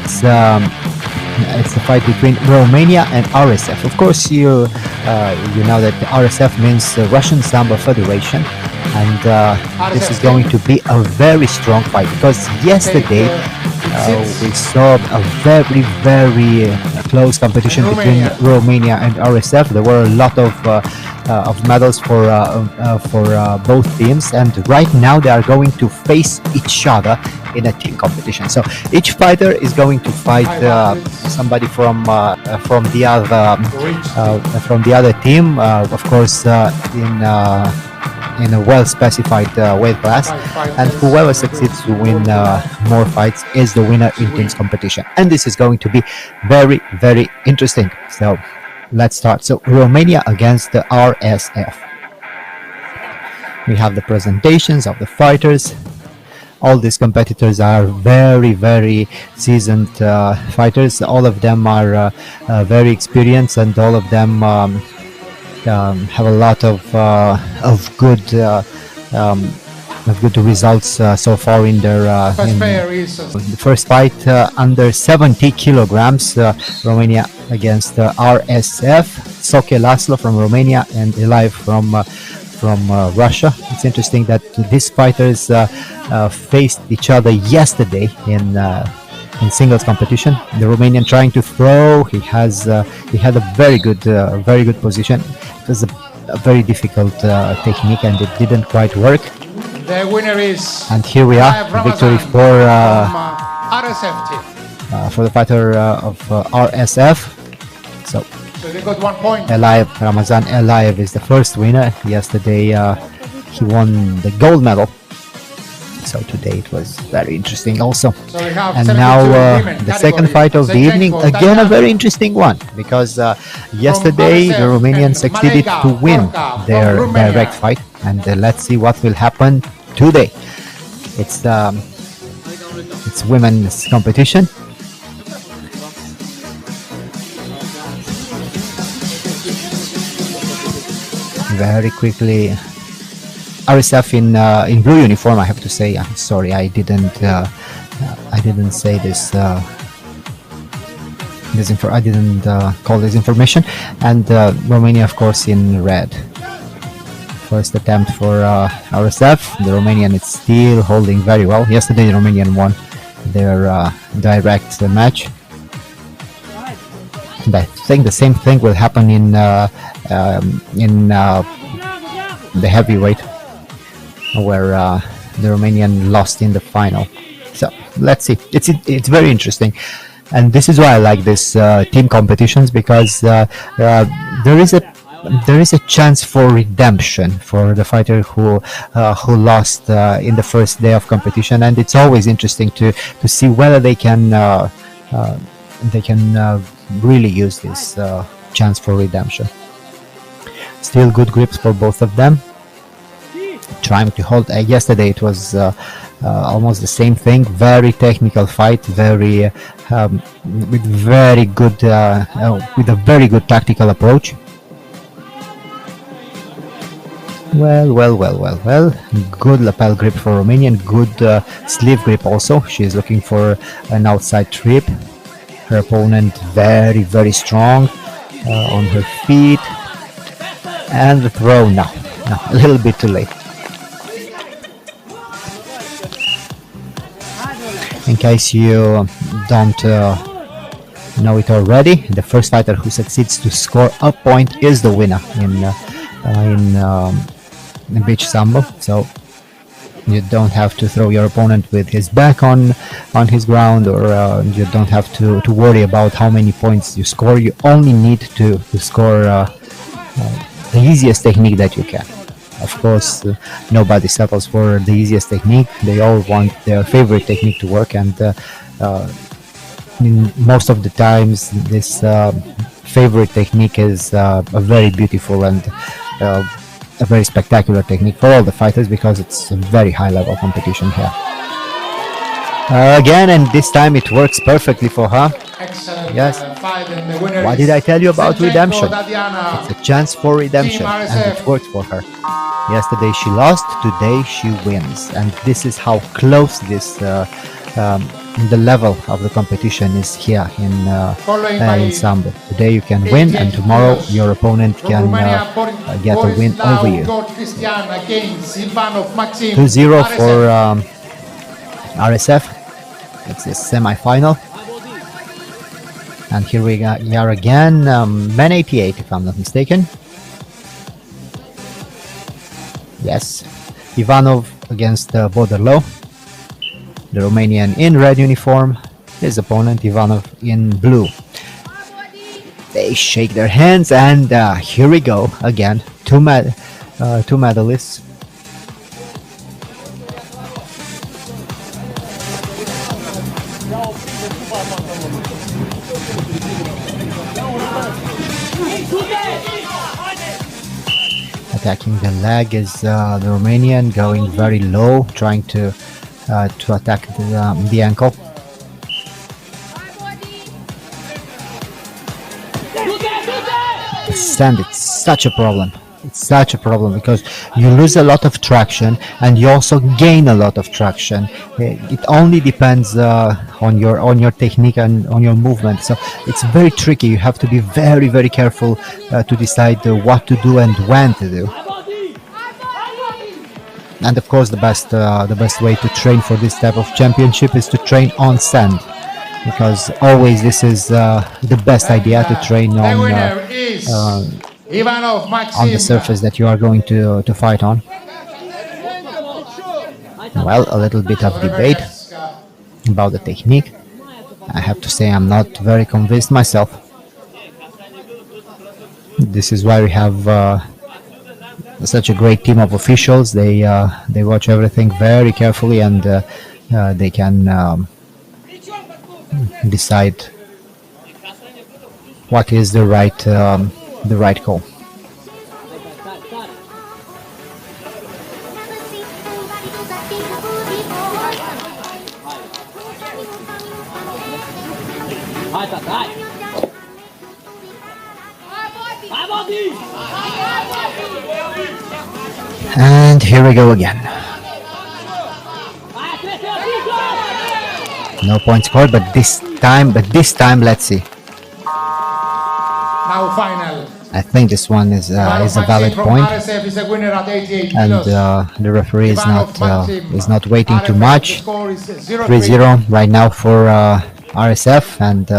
It's the fight between Romania and RSF. Of course, you know that the RSF means the Russian Sambo Federation, and this is going to be a very strong fight because yesterday we saw a very, very close competition between Romania and RSF. There were a lot of medals for both teams, and right now they are going to face each other in a team competition. So each fighter is going to fight somebody from the other team, of course, in a well-specified weight class, and whoever succeeds to win more fights is the winner in teams competition. And this is going to be very, very interesting. So let's start. So Romania against the RSF. We have the presentations of the fighters. All these competitors are very, very seasoned fighters. All of them are very experienced, and all of them have a lot of good results so far in their the first fight under 70 kilograms. Romania against RSF. Soke Laszlo from Romania and Eliav from Russia. It's interesting that these fighters faced each other yesterday in singles competition. The Romanian trying to throw. He had a very good position. It was a very difficult technique, and it didn't quite work. The winner is. And here we are, victory for RSF team. For the fighter of RSF. So they got 1 point. Ramazan Eliav is the first winner. Yesterday he won the gold medal. So today it was very interesting also. So we have and now the second fight of the evening, again a very interesting one, because yesterday the Romanians succeeded to win their direct fight, and let's see what will happen today. It's women's competition. Very quickly, RSF in blue uniform. I have to say, I'm sorry, I didn't say this. I didn't call this information. And Romania, of course, in red. First attempt for RSF. The Romanian is still holding very well. Yesterday, the Romanian won their direct match. And I think the same thing will happen in the heavyweight, where the Romanian lost in the final. So let's see. It's very interesting, and this is why I like this team competitions, because there is a chance for redemption for the fighter who lost in the first day of competition, and it's always interesting to see whether they can really use this chance for redemption. Still good grips for both of them. Trying to hold. Yesterday it was almost the same thing. Very technical fight. With a very good tactical approach. Well. Good lapel grip for Romanian. Good sleeve grip also. She is looking for an outside trip. Her opponent very, very strong on her feet. And the throw now. No, a little bit too late. In case you don't know it already, the first fighter who succeeds to score a point is the winner in beach sambo. So you don't have to throw your opponent with his back on his ground, or you don't have to worry about how many points you score. You only need to score the easiest technique that you can. Of course, nobody settles for the easiest technique. They all want their favorite technique to work, and in most of the times this favorite technique is a very beautiful and a very spectacular technique for all the fighters, because it's a very high level competition here. Again, and this time it works perfectly for her. Excellent. Yes. What did I tell you about redemption? It's a chance for redemption, and it worked for her. Yesterday she lost, today she wins, and this is how close this the level of the competition is here Following by in Sambo. Today you can win, and 88 tomorrow kilos. your opponent From can Romania, get a win over you. Christian against Silvanov Maxim. 2-0 RSF. for RSF. It's the semi-final. And here we are again, man 88 if I'm not mistaken. Yes, Ivanov against Boderlo, the Romanian in red uniform, his opponent Ivanov in blue. They shake their hands, and here we go again, two medalists. Attacking the leg is the Romanian, going very low, trying to attack the ankle. The sand, it's such a problem. It's such a problem because you lose a lot of traction and you also gain a lot of traction. It only depends on your technique and on your movement. So it's very tricky. You have to be very, very careful to decide what to do and when to do. And of course, the best way to train for this type of championship is to train on sand, because always this is the best idea to train on the surface that you are going to fight on. Well, a little bit of debate about the technique. I have to say I'm not very convinced myself. This is why we have such a great team of officials. They watch everything very carefully, and they can decide what is the right call. And here we go again. No point scored, but this time, let's see. Now final. I think this one is a valid point, and the referee is not waiting too much. 3-0 right now for RSF, and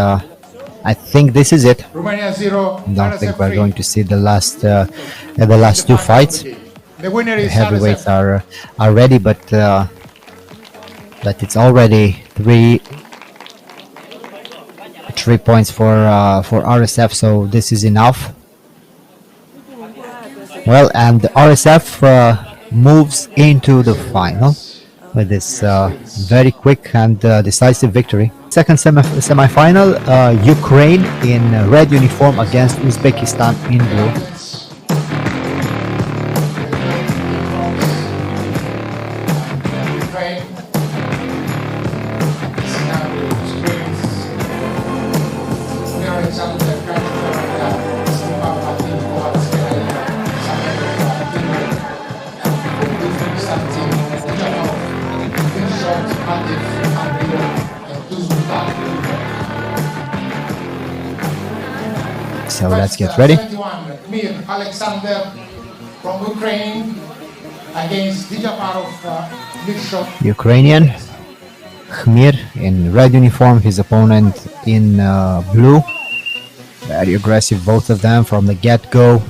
I think this is it. Romania 0. I don't think we're going to see the last two fights. The winner The is heavyweights RSF. are ready, but it's already three points for RSF, so this is enough. Well, and RSF moves into the final with this very quick and decisive victory. Second semi-final, Ukraine in red uniform against Uzbekistan in blue. So let's get ready. Alexander from Ukraine against Ukrainian Khmir in red uniform, his opponent in blue. Very aggressive, both of them from the get-go.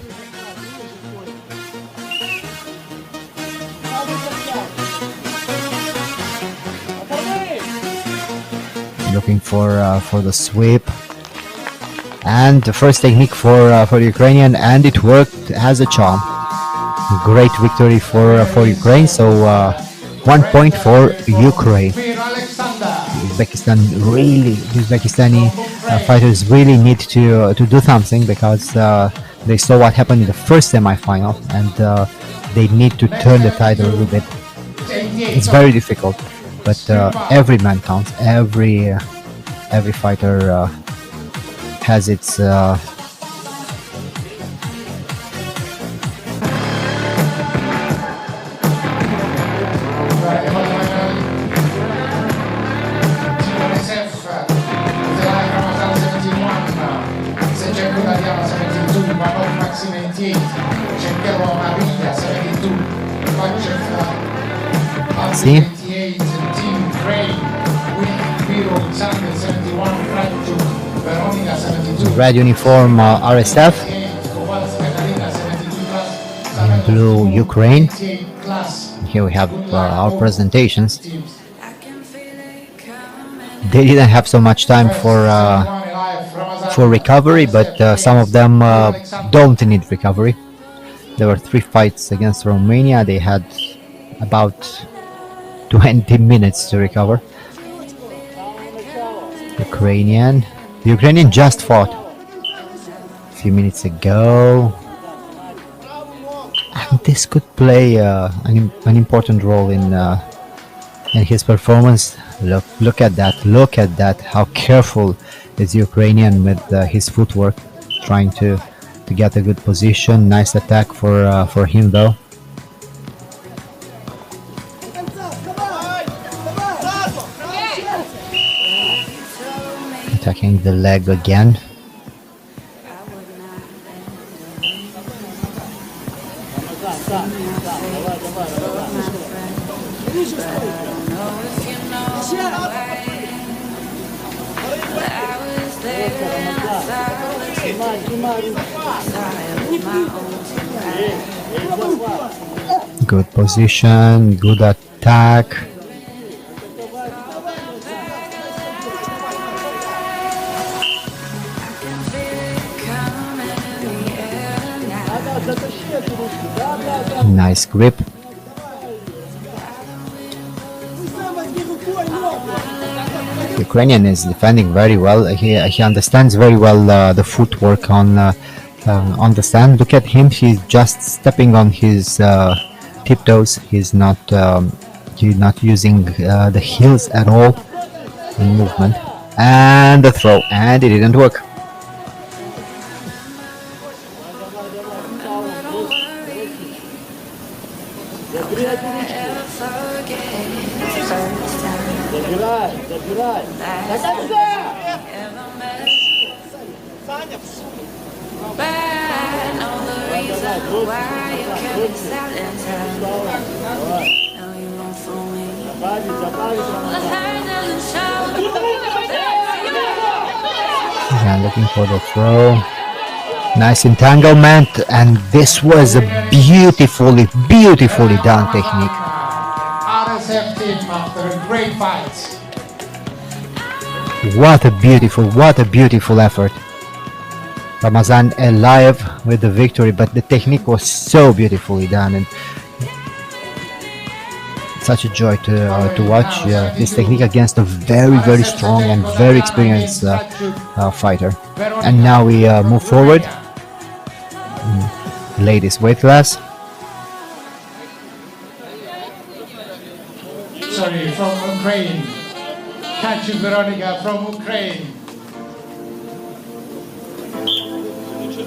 Looking for the sweep. And the first technique for the Ukrainian, and it worked as a charm. Great victory for Ukraine. So 1 point for Ukraine. Uzbekistani fighters really need to do something, because they saw what happened in the first semi-final, and they need to turn the tide a little bit. It's very difficult, but every man counts. Every fighter has its Taxi 98, Cercherò Mariglia 72, See? 88, Team Crane, with Biro Alexander 71, Fracture, Veronica 72, Red uniform RSF, Catalina 72 class, in blue Ukraine. 88 class. Here we have our presentations. Teams. They didn't have so much time for recovery, but some of them don't need recovery. There were 3 fights against Romania. They had about 20 minutes to recover. The Ukrainian just fought a few minutes ago, and this could play an important role in his performance. Look at that! Look at that! How careful is Ukrainian with his footwork, trying to get a good position. Nice attack for him though. Attacking the leg again. Good position, good attack. Nice grip. Ukrainian is defending very well. He understands very well the footwork on the stand. Look at him. He's just stepping on his tiptoes. He's not using the heels at all in movement. And the throw, and it didn't work. Yeah, looking for the throw. Nice entanglement, and this was a beautifully done technique. RSF team after a great fight. What a beautiful effort. Ramazan alive with the victory, but the technique was so beautifully done, and such a joy to watch this technique against a very strong and very experienced fighter. And now we move forward. Ladies weight class. Sorry, from Ukraine. Catch you, Veronica, from Ukraine.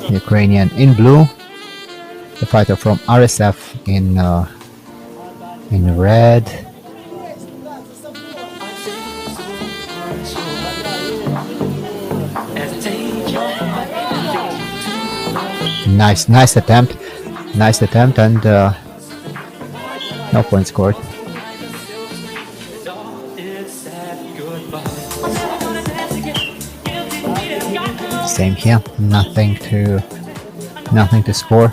Ukrainian in blue. The fighter from RSF in red. Nice attempt, and no point scored. Same here, nothing to score.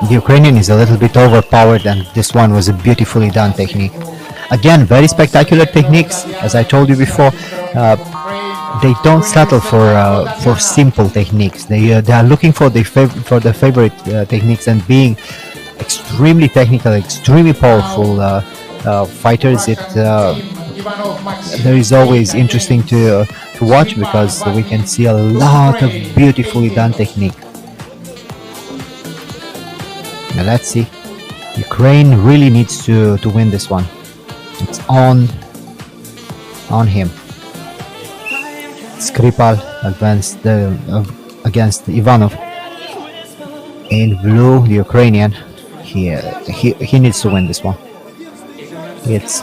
The Ukrainian is a little bit overpowered, and this one was a beautifully done technique. Again, very spectacular techniques. As I told you before, they don't settle for simple techniques. They are looking for the favorite techniques, and being extremely technical, extremely powerful fighters. There is always interesting to watch, because we can see a lot of beautifully done technique. Now let's see. Ukraine really needs to win this one. It's on him. Skripal against Ivanov. In blue, the Ukrainian. He needs to win this one. It's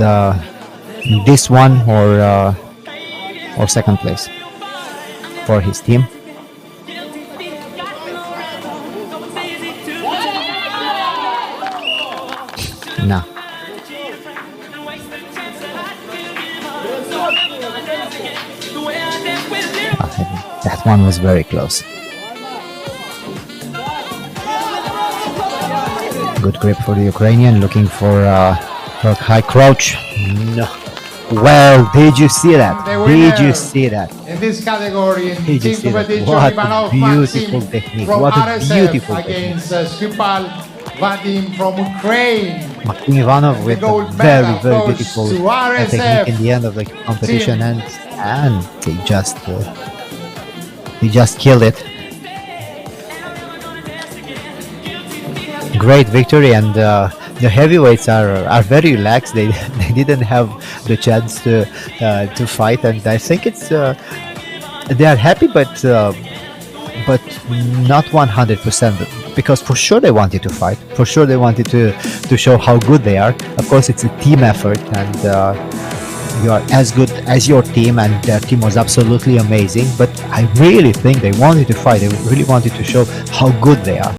this one or second place for his team. No. That one was very close. Good grip for the Ukrainian, looking for a high crouch. No. Well, did you see that? The Did you winner see that? in this category in Did you team see that? competition, What a Ivanov beautiful Maxim technique. from What a RSF beautiful against Skripal Vadim from Ukraine. Maxim Ivanov with gold a very, medal very goes beautiful to RSF technique in the end of the competition, team. and he just killed it. Great victory, and the heavyweights are very relaxed. They they didn't have the chance to fight, and I think it's they are happy, but not 100%, because for sure they wanted to fight. For sure they wanted to show how good they are. Of course, it's a team effort, and you are as good as your team, and their team was absolutely amazing. But I really think they wanted to fight. They really wanted to show how good they are.